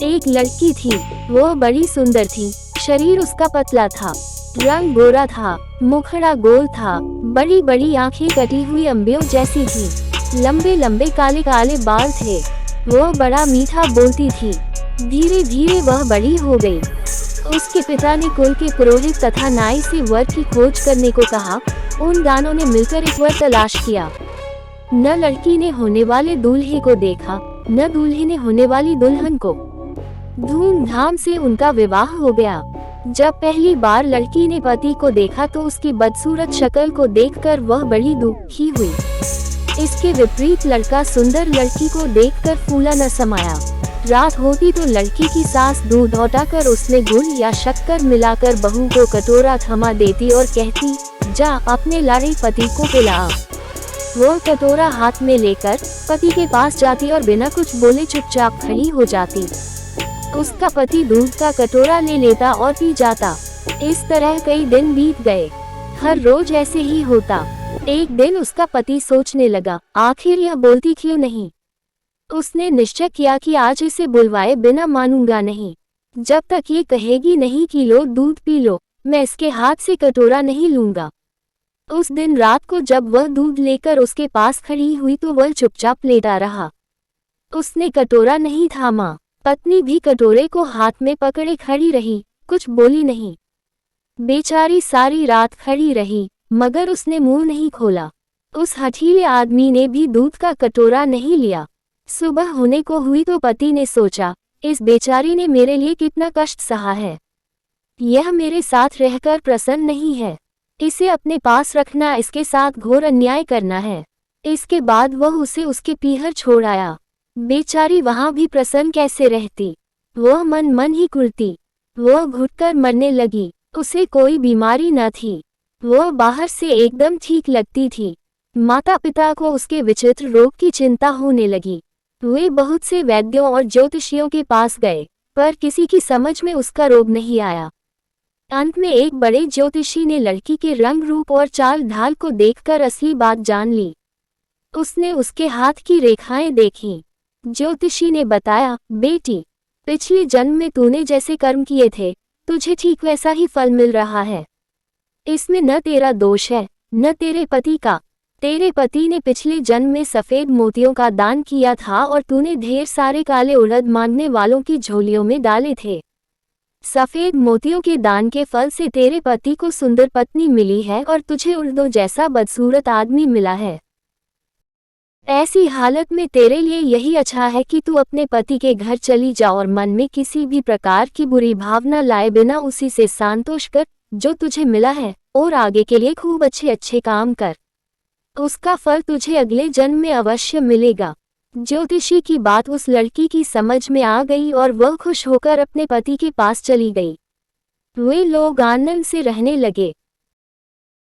एक लड़की थी। वह बड़ी सुंदर थी। शरीर उसका पतला था, रंग गोरा था, मुखड़ा गोल था, बड़ी बड़ी आंखें कटी हुई अंबियों जैसी थी, लंबे लंबे काले काले बाल थे। वह बड़ा मीठा बोलती थी। धीरे धीरे वह बड़ी हो गई। उसके पिता ने कुल के पुरोहित तथा नाई से वर की खोज करने को कहा। उन दानों ने मिलकर एक वर तलाश किया। न लड़की ने होने वाले दूल्हे को देखा, न दूल्हे ने होने वाली दुल्हन को। धूमधाम से उनका विवाह हो गया। जब पहली बार लड़की ने पति को देखा तो उसकी बदसूरत शक्ल को देखकर वह बड़ी दुखी हुई। इसके विपरीत लड़का सुंदर लड़की को देखकर फूला न समाया। रात होती तो लड़की की सास दूध औटाकर उसमें गुड़ या शक्कर मिलाकर बहू को कटोरा थमा देती और कहती, जा अपने लाड़े पति को पिला। वह कटोरा हाथ में लेकर पति के पास जाती और बिना कुछ बोले चुपचाप खड़ी हो जाती। उसका पति दूध का कटोरा ले लेता और पी जाता। इस तरह कई दिन बीत गए। हर रोज ऐसे ही होता। एक दिन उसका पति सोचने लगा, आखिर यह बोलती क्यों नहीं। उसने निश्चय किया कि आज इसे बुलवाए बिना मानूंगा नहीं। जब तक ये कहेगी नहीं कि लो दूध पी लो, मैं इसके हाथ से कटोरा नहीं लूंगा। उस दिन रात को जब वह दूध लेकर उसके पास खड़ी हुई तो वह चुपचाप लेटा रहा। उसने कटोरा नहीं थामा। पत्नी भी कटोरे को हाथ में पकड़े खड़ी रही, कुछ बोली नहीं। बेचारी सारी रात खड़ी रही, मगर उसने मुंह नहीं खोला। उस हठीले आदमी ने भी दूध का कटोरा नहीं लिया। सुबह होने को हुई तो पति ने सोचा, इस बेचारी ने मेरे लिए कितना कष्ट सहा है। यह मेरे साथ रहकर प्रसन्न नहीं है। इसे अपने पास रखना इसके साथ घोर अन्याय करना है। इसके बाद वह उसे उसके पीहर छोड़ आया। बेचारी वहां भी प्रसन्न कैसे रहती। वह मन मन ही कुलती। वह घुटकर मरने लगी। उसे कोई बीमारी न थी। वह बाहर से एकदम ठीक लगती थी। माता पिता को उसके विचित्र रोग की चिंता होने लगी। वे बहुत से वैद्यों और ज्योतिषियों के पास गए, पर किसी की समझ में उसका रोग नहीं आया। अंत में एक बड़े ज्योतिषी ने लड़की के रंग रूप और चाल ढाल को देखकर असली बात जान ली। उसने उसके हाथ की रेखाएं देखीं। ज्योतिषी ने बताया, बेटी, पिछले जन्म में तूने जैसे कर्म किए थे, तुझे ठीक वैसा ही फल मिल रहा है। इसमें न तेरा दोष है, न तेरे पति का। तेरे पति ने पिछले जन्म में सफेद मोतियों का दान किया था और तूने ढेर सारे काले उड़द मांगने वालों की झोलियों में डाले थे। सफेद मोतियों के दान के फल से तेरे पति को सुंदर पत्नी मिली है और तुझे उड़दों जैसा बदसूरत आदमी मिला है। ऐसी हालत में तेरे लिए यही अच्छा है कि तू अपने पति के घर चली जा और मन में किसी भी प्रकार की बुरी भावना लाए बिना उसी से संतोष कर जो तुझे मिला है, और आगे के लिए खूब अच्छे अच्छे काम कर। उसका फल तुझे अगले जन्म में अवश्य मिलेगा। ज्योतिषी की बात उस लड़की की समझ में आ गई और वह खुश होकर अपने पति के पास चली गई। वे लोग आनंद से रहने लगे।